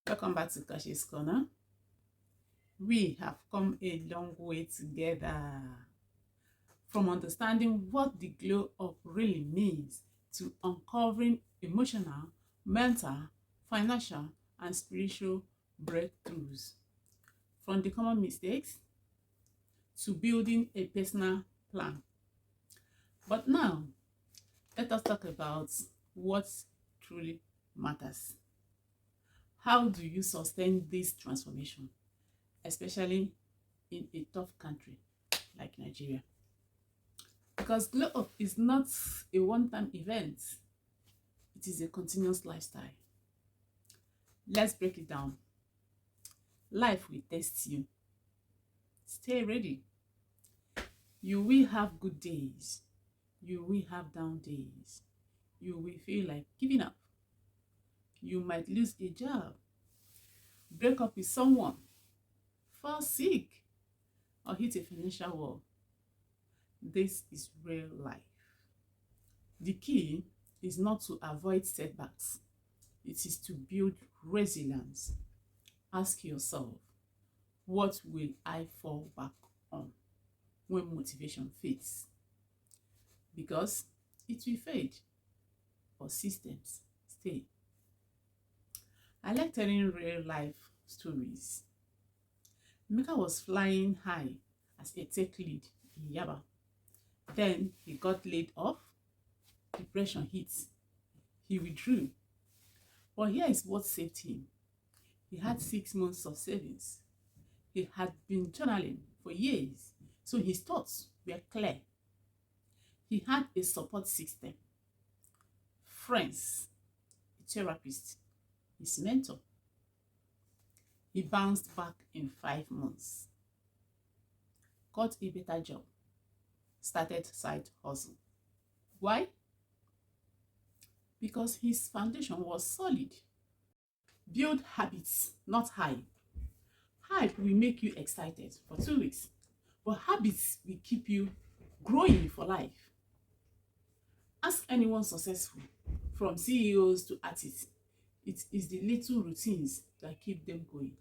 Welcome back to Kashi's Corner. We have come a long way together from understanding what the glow up really means to uncovering emotional, mental, financial, and spiritual breakthroughs. From the common mistakes to building a personal plan. But now, let us talk about what truly matters. How do you sustain this transformation, especially in a tough country like Nigeria? Because glow up is not a one-time event, it is a continuous lifestyle. Let's break it down. Life will test you. Stay ready. You will have good days. You will have down days. You will feel like giving up. You might lose a job, break up with someone, fall sick, or hit a financial wall. This is real life. The key is not to avoid setbacks. It is to build resilience. Ask yourself, what will I fall back on when motivation fades? Because it will fade, but systems stay. I like telling real life stories. Mika was flying high as a tech lead in Yaba. Then he got laid off, depression hit, he withdrew. But here is what saved him. He had 6 months of savings. He had been journaling for years, so his thoughts were clear. He had a support system, friends, a therapist, his mentor. He bounced back in 5 months, got a better job, started side hustle. Why? Because his foundation was solid. Build habits, not hype. Hype will make you excited for 2 weeks, but habits will keep you growing for life. Ask anyone successful, from CEOs to artists. It is the little routines that keep them going.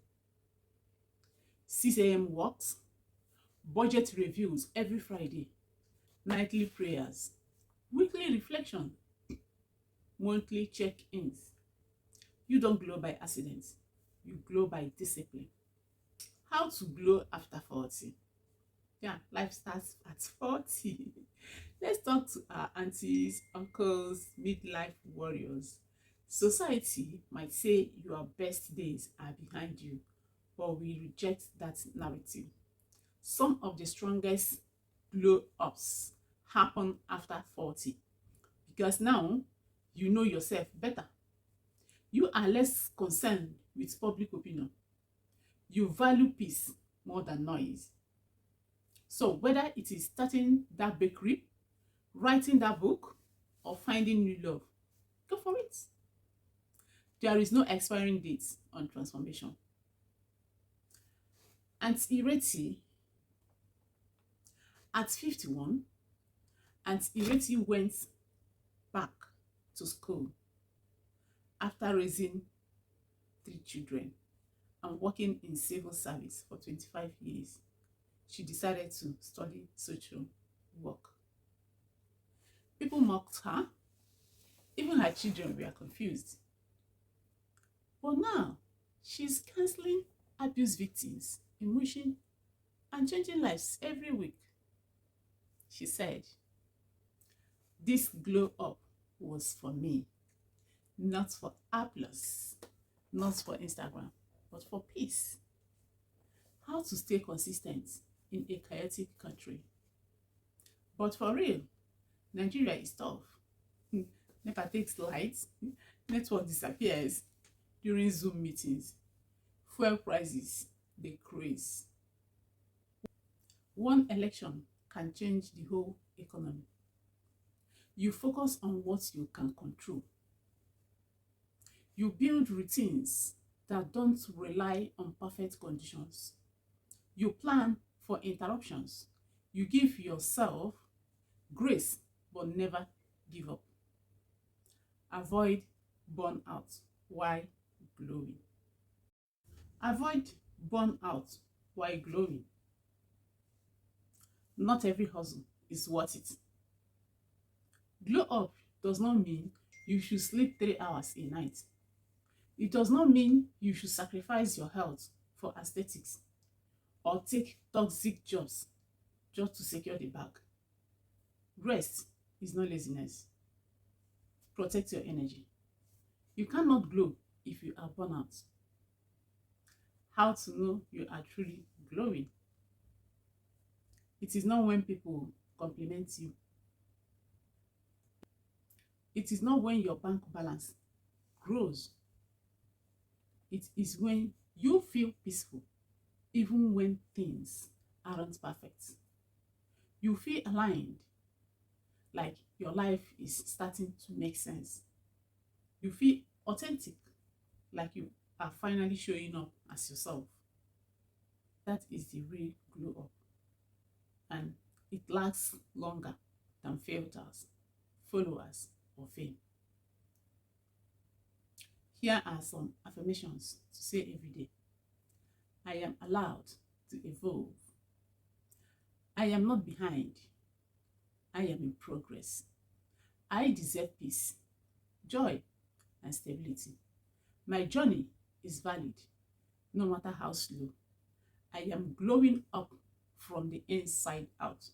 6 a.m. walks, budget reviews every Friday, nightly prayers, weekly reflection, monthly check-ins. You don't glow by accident, you glow by discipline. How to glow after 40? Yeah, life starts at 40. Let's talk to our aunties, uncles, midlife warriors. Society might say your best days are behind you, but we reject that narrative. Some of the strongest glow ups happen after 40 because now you know yourself better. You are less concerned with public opinion. You value peace more than noise. So whether it is starting that bakery, writing that book, or finding new love, go for it. There is no expiring date on transformation. Aunt Ireti, at 51, Aunt Ireti went back to school after raising 3 children and working in civil service for 25 years. She decided to study social work. People mocked her. Even her children were confused. But now, she's counseling abuse victims, emotion, and changing lives every week. She said, "This glow up was for me, not for applause, not for Instagram, but for peace." How to stay consistent in a chaotic country. But for real, Nigeria is tough. NEPA takes lights, network disappears during Zoom meetings, fuel prices, they craze. One election can change the whole economy. You focus on what you can control. You build routines that don't rely on perfect conditions. You plan for interruptions. You give yourself grace, but never give up. Avoid burnout while glowing. Avoid burnout while glowing. Not every hustle is worth it. Glow up does not mean you should sleep 3 hours a night. It does not mean you should sacrifice your health for aesthetics or take toxic jobs just to secure the bag. Rest is not laziness. Protect your energy. You cannot glow if you are burnout. How to know you are truly glowing? It is not when people compliment you. It is not when your bank balance grows. It is when you feel peaceful, even when things aren't perfect. You feel aligned, like your life is starting to make sense. You feel authentic, like you are finally showing up as yourself. That is the real glow up. And it lasts longer than filters, followers, or fame. Here are some affirmations to say every day. I am allowed to evolve. I am not behind. I am in progress. I deserve peace, joy, and stability. My journey is valid, no matter how slow. I am glowing up from the inside out.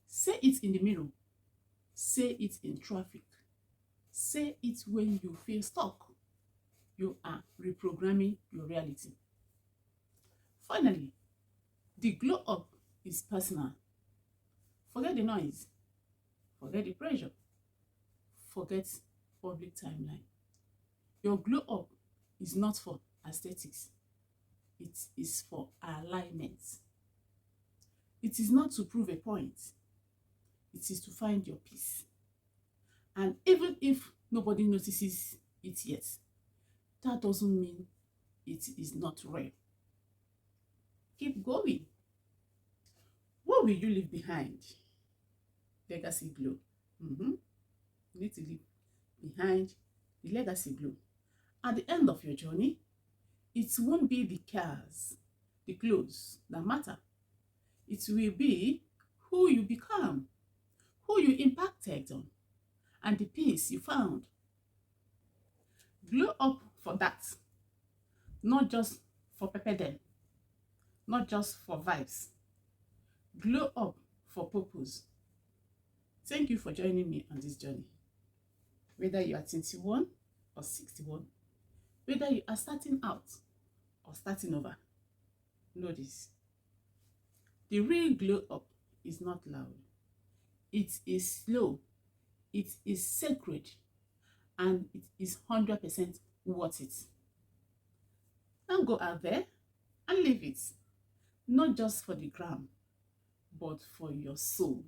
Say it in the mirror. Say it in traffic. Say it when you feel stuck. You are reprogramming your reality. Finally, the glow up is personal. Forget the noise. Forget the pressure. Forget public timeline. Your glow up is not for aesthetics. It is for alignment. It is not to prove a point. It is to find your peace. And even if nobody notices it yet, that doesn't mean it is not real. Keep going. What will you leave behind? Legacy glow. You need to leave behind the legacy glow. At the end of your journey, it won't be the cars, the clothes that matter. It will be who you become, who you impacted on, and the peace you found. Glow up for that, not just for Pepe, not just for vibes. Glow up for purpose. Thank you for joining me on this journey. Whether you are 21 or 61, whether you are starting out or starting over, know this. The real glow up is not loud. It is slow. It is sacred. And it is 100% worth it. Now go out there and live it. Not just for the gram, but for your soul.